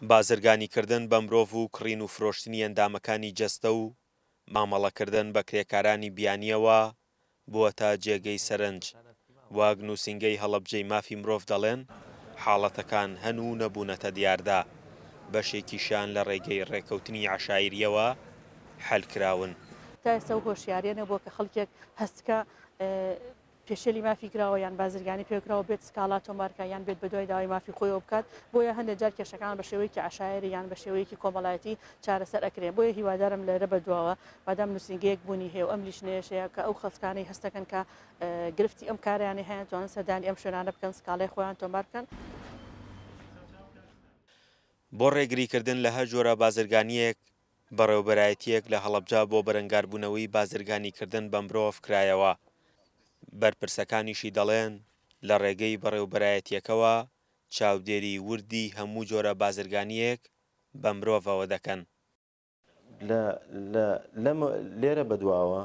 بازرگانیکردن بە مرۆڤ و کڕین و فرۆشتنی ئەندامەکانی جەستە و مامەڵەکردن بە کرێکارانی بیانیەوە بووەتە جێگەی سەرنج. وەک نووسینگەی هەڵەبجەی مافی مرۆڤ دەڵێن، حاڵەتەکان هەنوو نەبوونەتە دیاردا، بەشێکیشیان لە ڕێگەی ڕێکەوتنی عەشایریەوە حەلکراون. تا ئێستا و هۆشیارێنە بۆ کە خەڵکێک هەستکە پێشێلی مافی کراوە یان بازرگانی پێکراوە بێت سکاڵا تۆمارکە یان بێت بەدوای داوای مافی خۆیەوە بکات، بۆیە هەندێک جار کێشەکان بە شێوەیەکی عەشایری یان بە شێوەیەکی کۆمەڵایەتی چارەسەر ئەکرێن. بۆیە هیوادارم لێرە بەدواوە بەدەم نووسینگەیەک بوونی هەیە و ئەم لیژنەیەشەیە کە ئەو خەڵکانەی هەستەکەن کە گرفتی ئەم کارەیانی هەیە توانن سەردانی ئەم شوێنانە بکەن سکاڵای خۆیان تۆمار بکەن. بۆ ڕێگریکردن لە هەر جۆرە بازرگانیەک بەڕێوەبەرایەتیەک لە هەڵەبجە بۆ بەرەنگاربوونەوەی بازرگانیکردن بە مرۆڤ کرایەوە. بەرپرسەکانیشی دەڵێن لە ڕێگەی بەڕێوەبەرایەتیەکەوە چاودێری وردی هەموو جۆرە بازرگانیەک بە مرۆڤەوە دەکەن. لێرە بەدواوە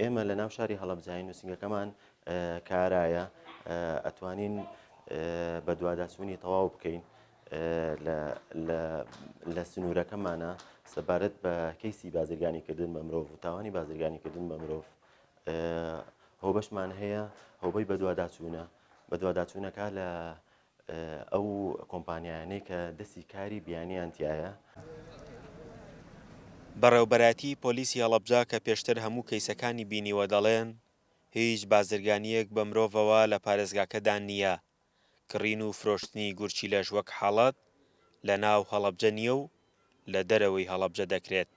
ئێمە لە ناو شاری هەڵەبجایی نووسینگەکەمان کارایە ئەتوانین بە دوواداسوونی تەواو بکەین لە سنوورەکەمانە سەبارەت بە کەیسی بازرگانیکردن بە مرۆڤ و تاوانی بازرگانیکردن بە مرۆڤ. هۆبەشمان هەیە هۆبەی بەدواداچوونەکە لە ئەو کۆمپانیانەی کە دەستی کاری بیانیان تایە. بەڕێوەبەرایەتی پۆلیسی هەڵەبجە کە پێشتر هەموو کەیسەکانی بینیوە دەڵێن هیچ بازرگانیەک بە مرۆڤەوە لە پارێزگاکەدا نییە. کڕین و فرۆشتنی گورچی لەش وەک حاڵەت لە ناو هەڵەبجە نییە و لە دەرەوەی هەڵەبجە دەکرێت.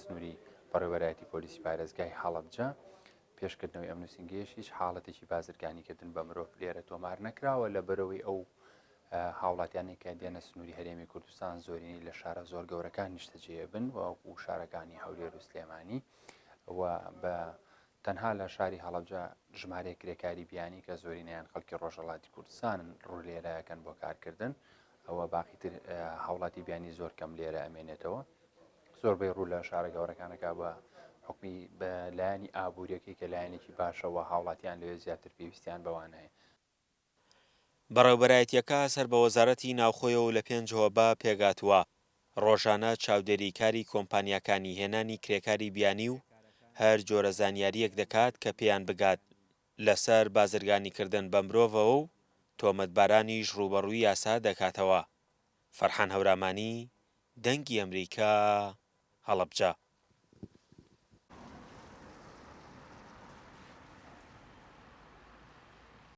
سنووری بەڕێوەبەرایەتی پۆلیسی پارێزگای هەڵەبجە پێشکردنەوەی ئەم نووسینگەیەش هیچ حاڵەتێکی بازرگانیکردن بە مرۆڤ لێرە تۆمار نەکراوە لە بەرەوەی ئەو هاوڵاتیانی کە دێنە سنووری هەرێمی کوردستان زۆرینی لە شارە زۆر گەورەکان نیشتەجێ بن و شارەکانی هەولێر و سلێمانی و بە تەنها لە شاری هەڵەبجە ژمارە کرێکاری بیانی کە زۆرینیان خەڵکی ڕۆژهەڵاتی کوردستانن ڕوو لێرەکەن بۆ کارکردن ئەوە باقیتر هاوڵاتی بیانی زۆر کەم لێرە ئەمێنێتەوە. زۆربەی ڕوو لە شارە گەورەکانەکە بە حکمی بە لایەنی ئابوووریەکەی کە لایەنێکی باشەوە هاوڵاتیان لەوێ زیاتر پێویستیان بەوانەیە. بەڕێوەبەرایەتیەکە سەر بە وەزارەتی ناوخۆیەوە و لە 5 هۆبە پێگاتووە ڕۆژانە چاودێریکاری کۆمپانیاکانی هێنانی کرێکاری بیانی و هەر جۆرە زانیاریەک دەکات کە پێیان بگات لەسەر بازرگانیکردن بە مرۆڤەوە و تۆمەتبارانیش ڕوبەڕووی یاسا دەکاتەوە. فەرحان هەورامانی، دەنگی ئەمریکا، هەڵەبجە.